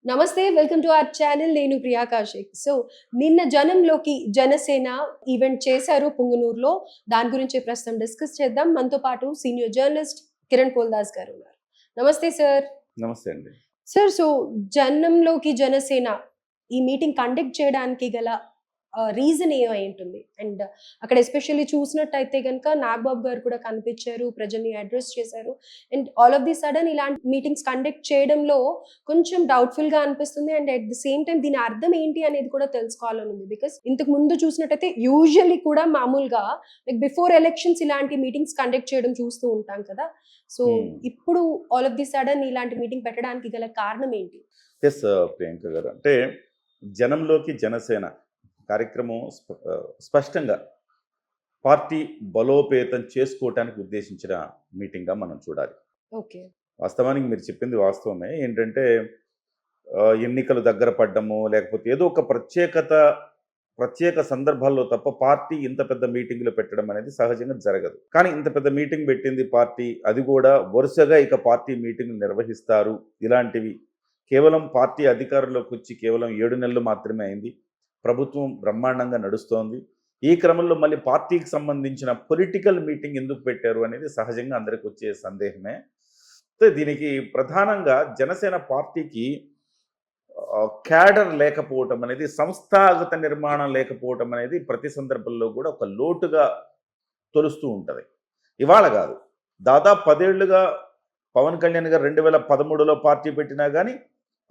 నమస్తే. Welcome to our channel. నేను Priya Kaushik. So, నిన్న జనంలోకి జనసేన ఈవెంట్ చేశారు పుంగనూరులో. దాని గురించి ప్రస్తుతం డిస్కస్ చేద్దాం. మనతో పాటు సీనియర్ జర్నలిస్ట్ కిరణ్ పోల్దాస్ గారు ఉన్నారు. నమస్తే సార్. నమస్తే అండి. సార్, సో జనంలోకి జనసేన ఈ మీటింగ్ కండక్ట్ చేయడానికి గల రీజన్ ఏమై ఉంటుంది? అండ్ అక్కడ ఎస్పెషల్లీ చూసినట్టయితే గనుక నాగబాబు గారు కూడా కనిపించారు, ప్రజల్ని అడ్రెస్ చేశారు. And all of the sudden ఇలాంటి మీటింగ్స్ కండక్ట్ చేయడంలో కొంచెం డౌట్‌ఫుల్‌గా అనిపిస్తుంది. And at the same time దీని అర్థం ఏంటి అనేది కూడా తెలుసుకోవాలని ఉంది. బికాస్ ఇంతకు ముందు చూసినట్టయితే యూజువల్లీ కూడా మామూలుగా లైక్ బిఫోర్ ఎలక్షన్స్ ఇలాంటి మీటింగ్స్ కండక్ట్ చేయడం చూస్తూ ఉంటాం కదా! సో, ఇప్పుడు ఆల్ ఆఫ్ ది సడన్ ఇలాంటి మీటింగ్ పెట్టడానికి గల కారణం ఏంటి? యెస్. ప్రియాంక గారు. అంటే జనంలోకి జనసేన కార్యక్రమం స్పష్టంగా పార్టీ బలోపేతం చేసుకోవటానికి ఉద్దేశించిన మీటింగ్‌గా మనం చూడాలి. ఓకే. వాస్తవానికి మీరు చెప్పింది వాస్తవమే. ఏంటంటే ఎన్నికలు దగ్గర పడ్డము, లేకపోతే ఏదో ఒక ప్రత్యేక సందర్భాల్లో తప్ప పార్టీ ఇంత పెద్ద మీటింగ్‌లు పెట్టడం అనేది సహజంగా జరగదు. కానీ ఇంత పెద్ద మీటింగ్ పెట్టింది పార్టీ. అది కూడా వరుసగా ఇక పార్టీ మీటింగ్‌లు నిర్వహిస్తారు. ఇలాంటివి కేవలం పార్టీ అధికారంలోకి వచ్చి కేవలం 7 నెలలు మాత్రమే అయింది. ప్రభుత్వం బ్రహ్మాండంగా నడుస్తోంది. ఈ క్రమంలో మళ్ళీ పార్టీకి సంబంధించిన పొలిటికల్ మీటింగ్ ఎందుకు పెట్టారు అనేది సహజంగా అందరికి వచ్చే సందేహమే. సో దీనికి ప్రధానంగా జనసేన పార్టీకి క్యాడర్ లేకపోవటం అనేది, సంస్థాగత నిర్మాణం లేకపోవటం అనేది ప్రతి సందర్భంలో కూడా ఒక లోటుగా తొలుస్తూ ఉంటుంది. ఇవాళ కాదు, దాదాపు 10 ఏళ్లుగా పవన్ కళ్యాణ్ గారు 2013లో పార్టీ పెట్టినా కానీ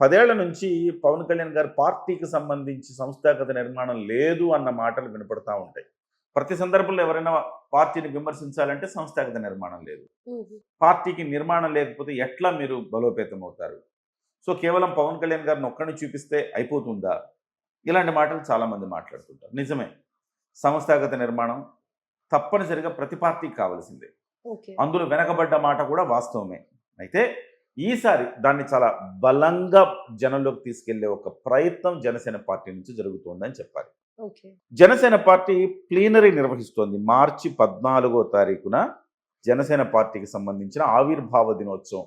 10 ఏళ్ల నుంచి పవన్ కళ్యాణ్ గారు పార్టీకి సంబంధించి సంస్థాగత నిర్మాణం లేదు అన్న మాటలు వినపడతా ఉంటాయి. ప్రతి సందర్భంలో ఎవరైనా పార్టీని విమర్శించాలంటే సంస్థాగత నిర్మాణం లేదు. పార్టీకి నిర్మాణం లేకపోతే ఎట్లా మీరు బలోపేతం అవుతారు? సో కేవలం పవన్ కళ్యాణ్ గారిని ఒక్కడిని చూపిస్తే అయిపోతుందా? ఇలాంటి మాటలు చాలామంది మాట్లాడుతుంటారు. నిజమే, సంస్థాగత నిర్మాణం తప్పనిసరిగా ప్రతి పార్టీకి కావాల్సిందే. అందులో వెనకబడ్డ మాట కూడా వాస్తవమే. అయితే ఈసారి దాన్ని చాలా బలంగా జనంలోకి తీసుకెళ్లే ఒక ప్రయత్నం జనసేన పార్టీ నుంచి జరుగుతోందని చెప్పాలి. జనసేన పార్టీ ప్లీనరీ నిర్వహిస్తోంది. మార్చి 14వ తారీఖున జనసేన పార్టీకి సంబంధించిన ఆవిర్భావ దినోత్సవం.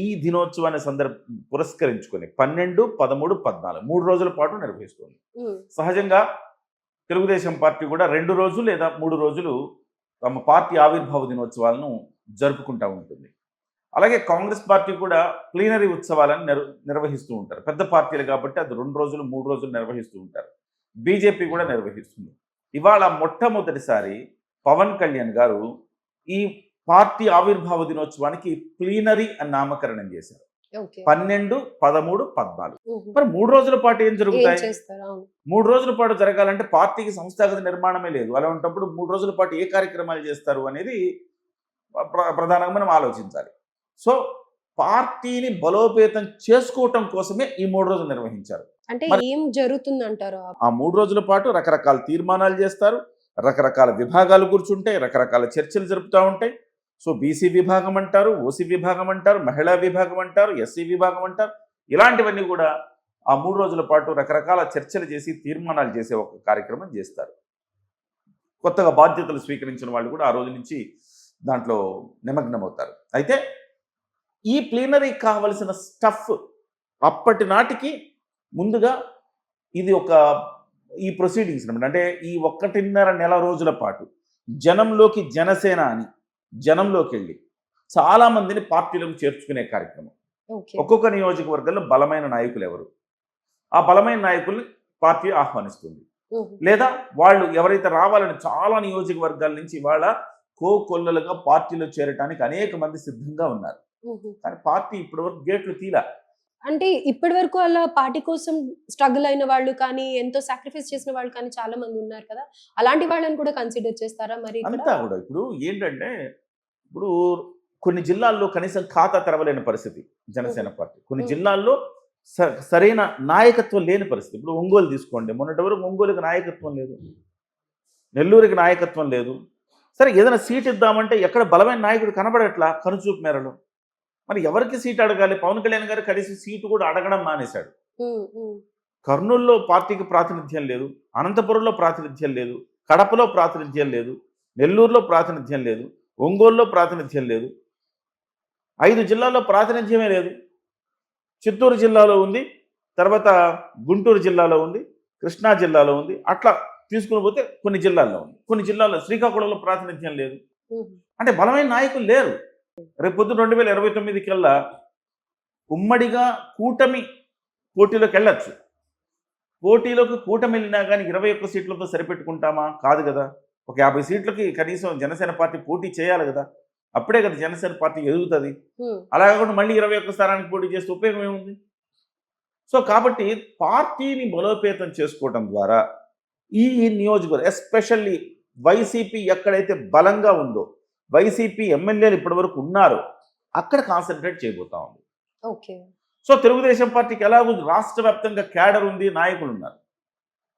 ఈ దినోత్సవాన్ని పురస్కరించుకొని 12, 13, 14 3 రోజుల పాటు నిర్వహిస్తోంది. సహజంగా తెలుగుదేశం పార్టీ కూడా 2 రోజులు లేదా 3 రోజులు తమ పార్టీ ఆవిర్భావ దినోత్సవాలను జరుపుకుంటూ ఉంటుంది. అలాగే కాంగ్రెస్ పార్టీ కూడా ప్లీనరీ ఉత్సవాలను నిర్వహిస్తూ ఉంటారు. పెద్ద పార్టీలు కాబట్టి అది 2 రోజులు 3 రోజులు నిర్వహిస్తూ ఉంటారు. బీజేపీ కూడా నిర్వహిస్తుంది. ఇవాళ మొట్టమొదటిసారి పవన్ కళ్యాణ్ గారు ఈ పార్టీ ఆవిర్భావ దినోత్సవానికి ప్లీనరీ అని నామకరణం చేశారు. 12, 13, 14. మరి 3 రోజుల పాటు ఏం జరుగుతాయి? 3 రోజుల పాటు జరగాలంటే పార్టీకి సంస్థాగత నిర్మాణమే లేదు. అలా ఉన్నప్పుడు 3 రోజుల పాటు ఏ కార్యక్రమాలు చేస్తారు అనేది ప్రధానంగా మనం ఆలోచించాలి. సో పార్టీని బలోపేతం చేసుకోవటం కోసమే ఈ 3 రోజులు నిర్వహించారు. అంటే ఏం జరుగుతుంది అంటారు? ఆ 3 రోజుల పాటు రకరకాల తీర్మానాలు చేస్తారు, రకరకాల విభాగాలు కూర్చుంటాయి, రకరకాల చర్చలు జరుపుతూ ఉంటాయి. సో బీసీ విభాగం అంటారు, ఓసీ విభాగం అంటారు, మహిళా విభాగం అంటారు, ఎస్సీ విభాగం అంటారు. ఇలాంటివన్నీ కూడా ఆ 3 రోజుల పాటు రకరకాల చర్చలు చేసి తీర్మానాలు చేసే ఒక కార్యక్రమం చేస్తారు. కొత్తగా బాధ్యతలు స్వీకరించిన వాళ్ళు కూడా ఆ రోజు నుంచి దాంట్లో నిమగ్నమవుతారు. అయితే ఈ ప్లీనరీకి కావలసిన స్టఫ్ అప్పటి నాటికి ముందుగా ఇది ఈ ప్రొసీడింగ్స్ అనమాట. అంటే ఈ 1.5 నెల రోజుల పాటు జనంలోకి జనసేన అని జనంలోకి వెళ్ళి చాలామందిని పార్టీలకు చేర్చుకునే కార్యక్రమం. ఒక్కొక్క నియోజకవర్గంలో బలమైన నాయకులు ఎవరు, ఆ బలమైన నాయకుల్ని పార్టీ ఆహ్వానిస్తుంది. లేదా వాళ్ళు ఎవరైతే రావాలని చాలా నియోజకవర్గాల నుంచి ఇవాళ కోకొల్లలుగా పార్టీలో చేరటానికి అనేక మంది సిద్ధంగా ఉన్నారు. కానీ పార్టీ ఇప్పటివరకు గేట్లు తీలా. అంటే ఇప్పటి వరకు అలా పార్టీ కోసం స్ట్రగుల్ అయిన వాళ్ళు కానీ, ఎంతో సాక్రిఫైస్ చేసిన వాళ్ళు కానీ చాలా మంది ఉన్నారు కదా! అలాంటి వాళ్ళని కూడా కన్సిడర్ చేస్తారా మరి? అంతా కూడా ఇప్పుడు ఏంటంటే, ఇప్పుడు కొన్ని జిల్లాల్లో కనీసం ఖాతా తెరవలేని పరిస్థితి జనసేన పార్టీ. కొన్ని జిల్లాల్లో సరైన నాయకత్వం లేని పరిస్థితి. ఇప్పుడు ఒంగోలు తీసుకోండి, మొన్నటి వరకు ఒంగోలుకి నాయకత్వం లేదు, నెల్లూరుకి నాయకత్వం లేదు. సరే ఏదైనా సీట్ ఇద్దామంటే ఎక్కడ బలమైన నాయకుడు కనబడట్లా కనుచూపు మేరలో. మరి ఎవరికి సీటు అడగాలి? పవన్ కళ్యాణ్ గారు కనీసం సీటు కూడా అడగడం మానేశాడు. కర్నూలులో పార్టీకి ప్రాతినిధ్యం లేదు, అనంతపురంలో ప్రాతినిధ్యం లేదు, కడపలో ప్రాతినిధ్యం లేదు, నెల్లూరులో ప్రాతినిధ్యం లేదు, ఒంగోలులో ప్రాతినిధ్యం లేదు, 5 జిల్లాల్లో ప్రాతినిధ్యమే లేదు. చిత్తూరు జిల్లాలో ఉంది, తర్వాత గుంటూరు జిల్లాలో ఉంది, కృష్ణా జిల్లాలో ఉంది. అట్లా తీసుకుని పోతే కొన్ని జిల్లాల్లో ఉంది. కొన్ని జిల్లాల్లో శ్రీకాకుళంలో ప్రాతినిధ్యం లేదు. అంటే బలమైన నాయకులు లేరు. రేపు పొద్దున 2029 కల్లా ఉమ్మడిగా కూటమి పోటీలోకి వెళ్ళొచ్చు. పోటీలోకి కూటమి వెళ్ళినా కానీ 21 సీట్లతో సరిపెట్టుకుంటామా? కాదు కదా. ఒక 50 సీట్లకి కనీసం జనసేన పార్టీ పోటీ చేయాలి కదా. అప్పుడే కదా జనసేన పార్టీ ఎదుగుతుంది. అలా కాకుండా మళ్ళీ 21 స్థానానికి పోటీ చేస్తే ఉపయోగం ఏముంది? సో కాబట్టి పార్టీని బలోపేతం చేసుకోవడం ద్వారా ఈ నియోజకవర్గం ఎస్పెషల్లీ వైసీపీ ఎక్కడైతే బలంగా ఉందో, వైసీపీ ఎమ్మెల్యేలు ఇప్పటివరకు ఉన్నారో అక్కడ కాన్సన్ట్రేట్ చేయబోతా ఉంది. ఓకే. సో తెలుగుదేశం పార్టీకి ఎలాగో రాష్ట్ర వ్యాప్తంగా క్యాడర్ ఉంది, నాయకులు ఉన్నారు.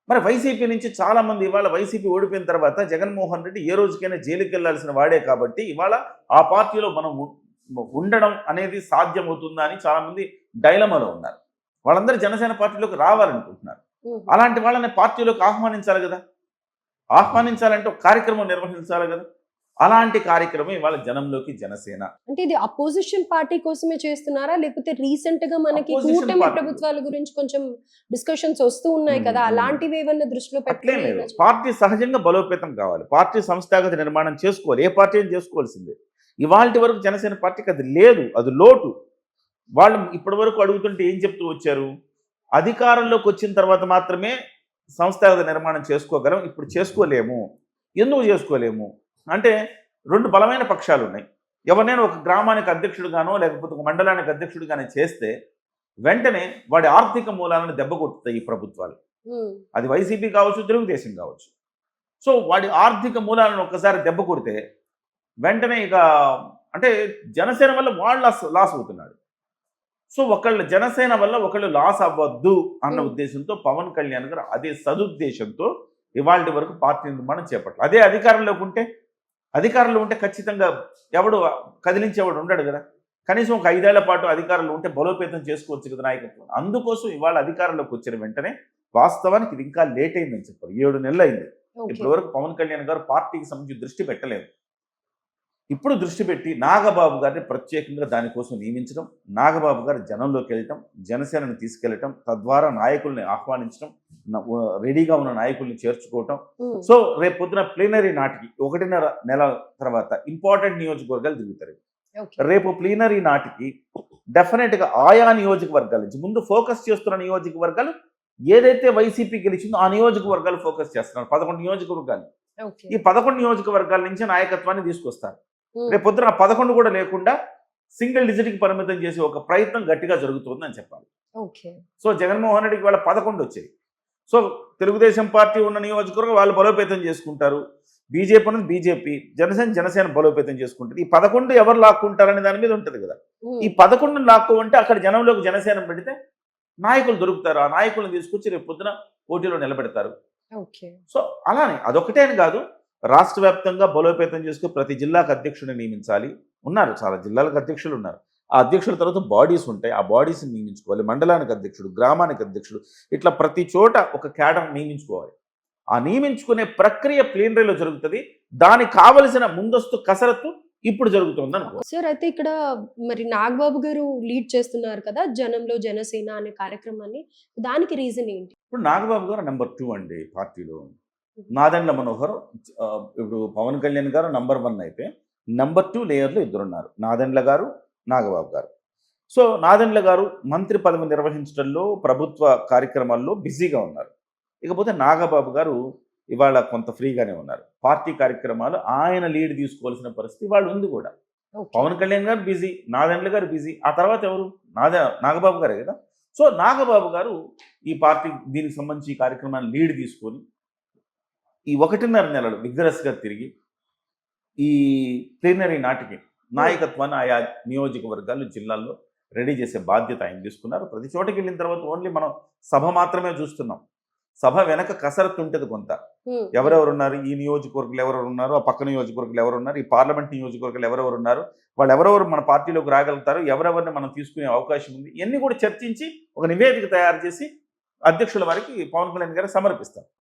మరి వైసీపీ నుంచి చాలా మంది ఇవాళ వైసీపీ ఓడిపోయిన తర్వాత జగన్మోహన్ రెడ్డి ఏ రోజుకైనా జైలుకి వెళ్లాల్సిన వాడే కాబట్టి ఇవాళ ఆ పార్టీలో మనం ఉండడం అనేది సాధ్యమవుతుందా అని చాలా మంది డైలమాలో ఉన్నారు. వాళ్ళందరూ జనసేన పార్టీలోకి రావాలనుకుంటున్నారు. అలాంటి వాళ్ళని పార్టీలోకి ఆహ్వానించాలి కదా. ఆహ్వానించాలంటే ఒక కార్యక్రమం నిర్వహించాలి కదా. అలాంటి కార్యక్రమం ఇవాళ జనంలోకి జనసేన. అంటే ఇది అపోజిషన్ పార్టీ కోసమే చేస్తున్నారా, లేకపోతే రీసెంట్ గా మనకి Opposition కూటమి party. ప్రభుత్వాల గురించి కొంచెం డిస్కషన్స్ వస్తూ ఉన్నాయి కదా, అలాంటివి ఏమన్నా దృష్టిలో అట్లేం లేదు. పెట్టుకుని పార్టీ సహజంగా బలోపేతం కావాలి. పార్టీ సంస్థాగత నిర్మాణం చేసుకోవాలి. ఏ పార్టీ అయినా చేసుకోవాల్సిందే. ఇవాళ వరకు జనసేన పార్టీకి అది లేదు, అది లోటు. వాళ్ళు ఇప్పటి వరకు అడుగుతుంటే ఏం చెప్తూ వచ్చారు? అధికారంలోకి వచ్చిన తర్వాత మాత్రమే సంస్థాగత నిర్మాణం చేసుకోగలం, ఇప్పుడు చేసుకోలేము. ఎందుకు చేసుకోలేము అంటే 2 బలమైన పక్షాలు ఉన్నాయి. ఎవరినైనా ఒక గ్రామానికి అధ్యక్షుడిగానో లేకపోతే ఒక మండలానికి అధ్యక్షుడిగానే చేస్తే వెంటనే వాడి ఆర్థిక మూలాలను దెబ్బకొట్టుతాయి ఈ ప్రభుత్వాలు. అది వైసీపీ కావచ్చు, తెలుగుదేశం కావచ్చు. సో వాడి ఆర్థిక మూలాలను ఒక్కసారి దెబ్బ కొడితే వెంటనే ఇక అంటే జనసేన వల్ల వాళ్ళు లాస్ అవుతున్నాడు. సో ఒకళ్ళు జనసేన వల్ల ఒకళ్ళు లాస్ అవ్వద్దు అన్న ఉద్దేశంతో పవన్ కళ్యాణ్ గారు అదే సదుద్దేశంతో ఇవాళ వరకు పార్టీ నిర్మాణం చేపట్టాలి. అదే అధికారంలో ఉంటే ఖచ్చితంగా ఎవడు కదిలించేవాడు ఉండడు కదా. కనీసం ఒక 5 ఏళ్ల పాటు అధికారంలో ఉంటే బలోపేతం చేసుకోవచ్చు కదా నాయకత్వం. అందుకోసం ఇవాళ అధికారంలోకి వచ్చిన వెంటనే వాస్తవానికి ఇది ఇంకా లేట్ అయిందని చెప్పారు. 7 నెలలు అయింది. ఇప్పటి వరకు పవన్ కళ్యాణ్ గారు పార్టీకి సంబంధించి దృష్టి పెట్టలేదు. ఇప్పుడు దృష్టి పెట్టి నాగబాబు గారిని ప్రత్యేకంగా దానికోసం నియమించడం, నాగబాబు గారు జనంలోకి వెళ్ళటం, జనసేనని తీసుకెళ్లటం, తద్వారా నాయకుల్ని ఆహ్వానించడం, రెడీగా ఉన్న నాయకుల్ని చేర్చుకోవటం. సో రేపు పొద్దున ప్లీనరీ నాటికి 1.5 నెల తర్వాత ఇంపార్టెంట్ నియోజకవర్గాలు తిరుగుతారు. రేపు ప్లీనరీ నాటికి డెఫినెట్గా ఆయా నియోజకవర్గాల నుంచి ముందు ఫోకస్ చేస్తున్న నియోజకవర్గాలు ఏదైతే వైసీపీ గెలిచిందో ఆ నియోజకవర్గాలు ఫోకస్ చేస్తున్నారు. 11 నియోజకవర్గాలు. ఈ 11 నియోజకవర్గాల నుంచి నాయకత్వాన్ని తీసుకొస్తారు. రేపు పొద్దున 11 కూడా లేకుండా సింగిల్ డిజిట్కి పరిమితం చేసే ఒక ప్రయత్నం గట్టిగా జరుగుతుందని చెప్పాలి. సో జగన్మోహన్ రెడ్డికి వాళ్ళ 11 వచ్చాయి. సో తెలుగుదేశం పార్టీ ఉన్న నియోజకవర్గం వాళ్ళు బలోపేతం చేసుకుంటారు. బీజేపీ ఉన్నది బీజేపీ, జనసేన బలోపేతం చేసుకుంటుంది. ఈ 11 ఎవరు లాక్కుంటారనే దాని మీద ఉంటుంది కదా. ఈ 11 లాక్కుంటే అక్కడ జనంలోకి జనసేన పెడితే నాయకులు దొరుకుతారు. ఆ నాయకులను తీసుకొచ్చి రేపు పొద్దున పోటీలో నిలబెడతారు. సో అలానే అదొకటే అని కాదు, రాష్ట్ర వ్యాప్తంగా బలోపేతం చేసుకుని ప్రతి జిల్లాకు అధ్యక్షుడిని నియమించాలి. ఉన్నారు, చాలా జిల్లాలకు అధ్యక్షులు ఉన్నారు. ఆ అధ్యక్షుల తర్వాత బాడీస్ ఉంటాయి. ఆ బాడీస్ని నియమించుకోవాలి. మండలానికి అధ్యక్షుడు, గ్రామానికి అధ్యక్షుడు, ఇట్లా ప్రతి చోట ఒక క్యాడర్ నియమించుకోవాలి. ఆ నియమించుకునే ప్రక్రియ ప్లీనరీలో జరుగుతుంది. దానికి కావలసిన ముందస్తు కసరత్తు ఇప్పుడు జరుగుతుంది అనుకో. సార్, అయితే ఇక్కడ మరి నాగబాబు గారు లీడ్ చేస్తున్నారు కదా జనంలో జనసేన అనే కార్యక్రమాన్ని, దానికి రీజన్ ఏంటి? ఇప్పుడు నాగబాబు గారు నెంబర్ 2 అండి పార్టీలో. నాదెండ్ల మనోహర్ ఇప్పుడు పవన్ కళ్యాణ్ గారు నెంబర్ 1 అయితే నెంబర్ 2 లేయర్లు ఇద్దరున్నారు, నాదెండ్ల గారు, నాగబాబు గారు. సో నాదెండ్ల గారు మంత్రి పదవి నిర్వహించడంలో ప్రభుత్వ కార్యక్రమాల్లో బిజీగా ఉన్నారు. ఇకపోతే నాగబాబు గారు ఇవాళ కొంత ఫ్రీగానే ఉన్నారు. పార్టీ కార్యక్రమాలు ఆయన లీడ్ తీసుకోవాల్సిన పరిస్థితి ఇవాళ ఉంది కూడా. పవన్ కళ్యాణ్ గారు బిజీ, నాదెండ్ల గారు బిజీ, ఆ తర్వాత ఎవరు? నాగబాబు గారే కదా. సో నాగబాబు గారు ఈ పార్టీ దీనికి సంబంధించి ఈ కార్యక్రమాన్ని లీడ్ తీసుకొని ఈ 1.5 నెలలు విగ్రస్గా తిరిగి ఈ ప్లీనరీ నాటికి నాయకత్వాన్ని ఆయా నియోజకవర్గాలు, జిల్లాల్లో రెడీ చేసే బాధ్యత ఆయన తీసుకున్నారు. ప్రతి చోటకి వెళ్ళిన తర్వాత ఓన్లీ మనం సభ మాత్రమే చూస్తున్నాం. సభ వెనక కసరత్తు ఉంటుంది కొంత. ఎవరెవరు ఉన్నారు, ఈ నియోజకవర్గాలు ఎవరెవరు ఉన్నారు, ఆ పక్క నియోజకవర్గాలు ఎవరు ఉన్నారు, ఈ పార్లమెంట్ నియోజకవర్గాలు ఎవరెవరు ఉన్నారు, వాళ్ళు ఎవరెవరు మన పార్టీలోకి రాగలుగుతారు, ఎవరెవరిని మనం తీసుకునే అవకాశం ఉంది, ఇవన్నీ కూడా చర్చించి ఒక నివేదిక తయారు చేసి అధ్యక్షుల వారికి పవన్ కళ్యాణ్ గారు సమర్పిస్తారు.